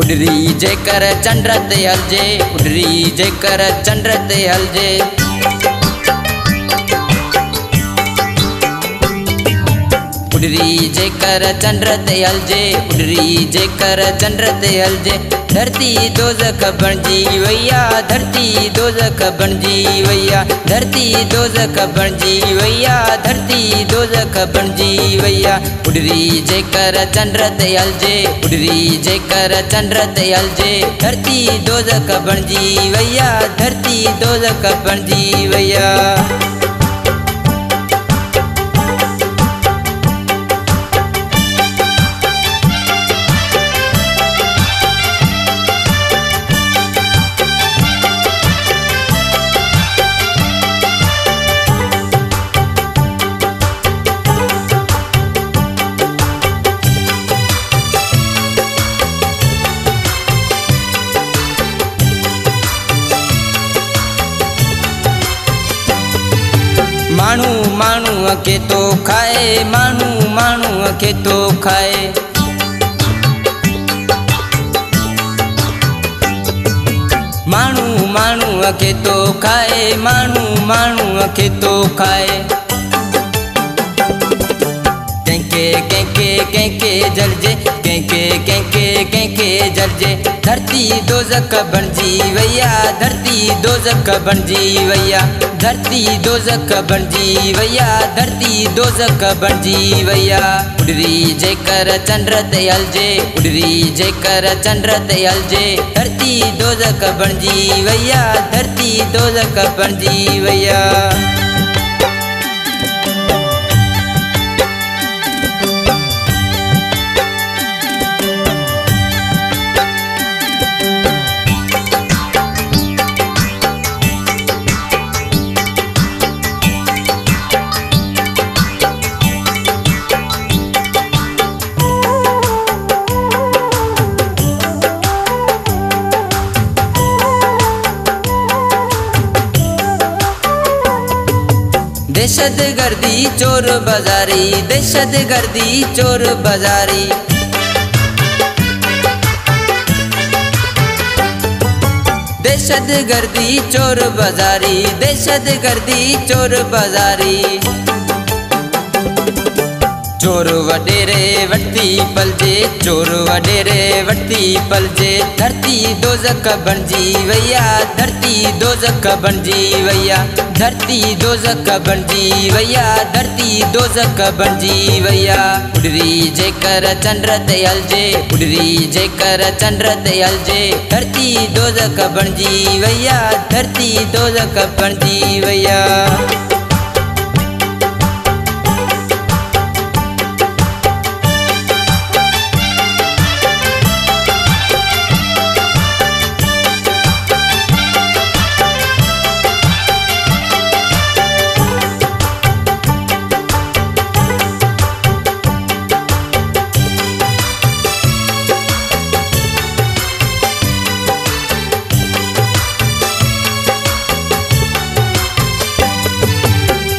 उडरी जेकर चंद्र ते हलजे, उडरी जेकर चंद्र ते हलजे। उडरी जेकर चंद्र ते हलजे, उडरी जेकर चंद्र ते हलजे। धरती दोज़ख बणजी वैया, धरती दोज़ख बणजी वैया, धरती दोज़ख बणजी वैया, धरती दोज़ख बणजी वैया। उडरी जेकर चंद्र ते हलजे, उडरी जेकर चंद्र ते हलजे। धरती दोज़ख बणजी वैया, धरती दोज़ख बणजी वैया। मानू मानू के तो खाए, मानू मानू के तो खाए। मानू मानू के तो खाए, मानू मानू के तो खाए। केंके केंके केंके जलजे, केंके केंके केंके जलजे। धरती दोज़ख बणजी वैया, धरती दोज़ख बणजी वैया, धरती दोज़ख बणजी वैया, धरती दोज़ख बणजी वैया। उडरी जेकर चंद्र ते हलजे, उडरी जेकर चंद्र ते हलजे। धरती दोज़ख बणजी वैया, धरती दोज़ख बणजी वैया। दहशत गर्दी चोर बाजारी, दहशत गर्दी चोर बाजारी। दहशत गर्दी चोर बाजारी, दहशत गर्दी चोर बाजारी। चोर वडेरे वटती पलजे, चोर वडेरे वटती पलजे। धरती दोज़ख बणजी वैया, धरती दोज़ख बणजी वैया, धरती दोज़ख बणजी वैया, धरती दोज़ख बणजी वैया। उडरी जेकर चंद्र ते हलजे, उडरी जेकर चंद्र ते हलजे। धरती दोज़ख बणजी वैया, धरती दोज़ख बणजी वैया।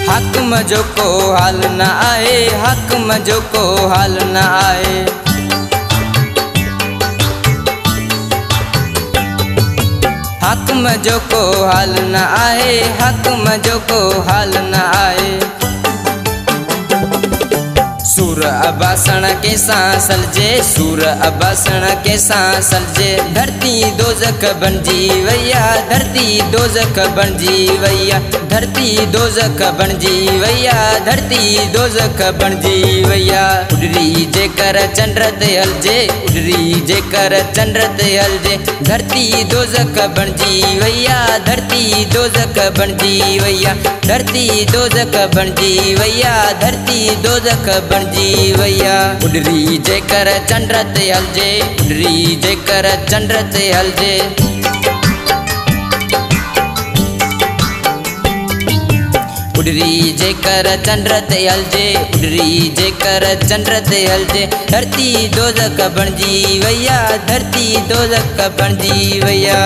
हक मजो को हाल न आए, हक मजो को हाल न आए। हक मजो को हाल न आए, हक मजो को हाल न आए। सूर अबासण के सांसलजे, सूर अबासण के सांसलजे। धरती दोज़ख बणजी वैया, धरती दोज़ख बणजी वैया, धरती दोज़ख बणजी वैया, धरती दोज़ख बणजी वैया। उडरी जेकर चंद्र ते हलजे, उडरी जेकर चंद्र ते हलजे। धरती दोज़ख बणजी वैया, धरती दोज़ख बणजी वैया, धरती दोज़ख बणजी वैया, धरती दोज़ख बणजी वैया। उडरी जेकर चंद्र ते हलजे, उडरी जेकर चंद्र ते हलजे। उडरी जेकर चंद्र ते हलजे, उडरी जेकर चंद्र ते हलजे। धरती दोज़ख बणजी वैया, धरती दोज़ख बणजी वैया।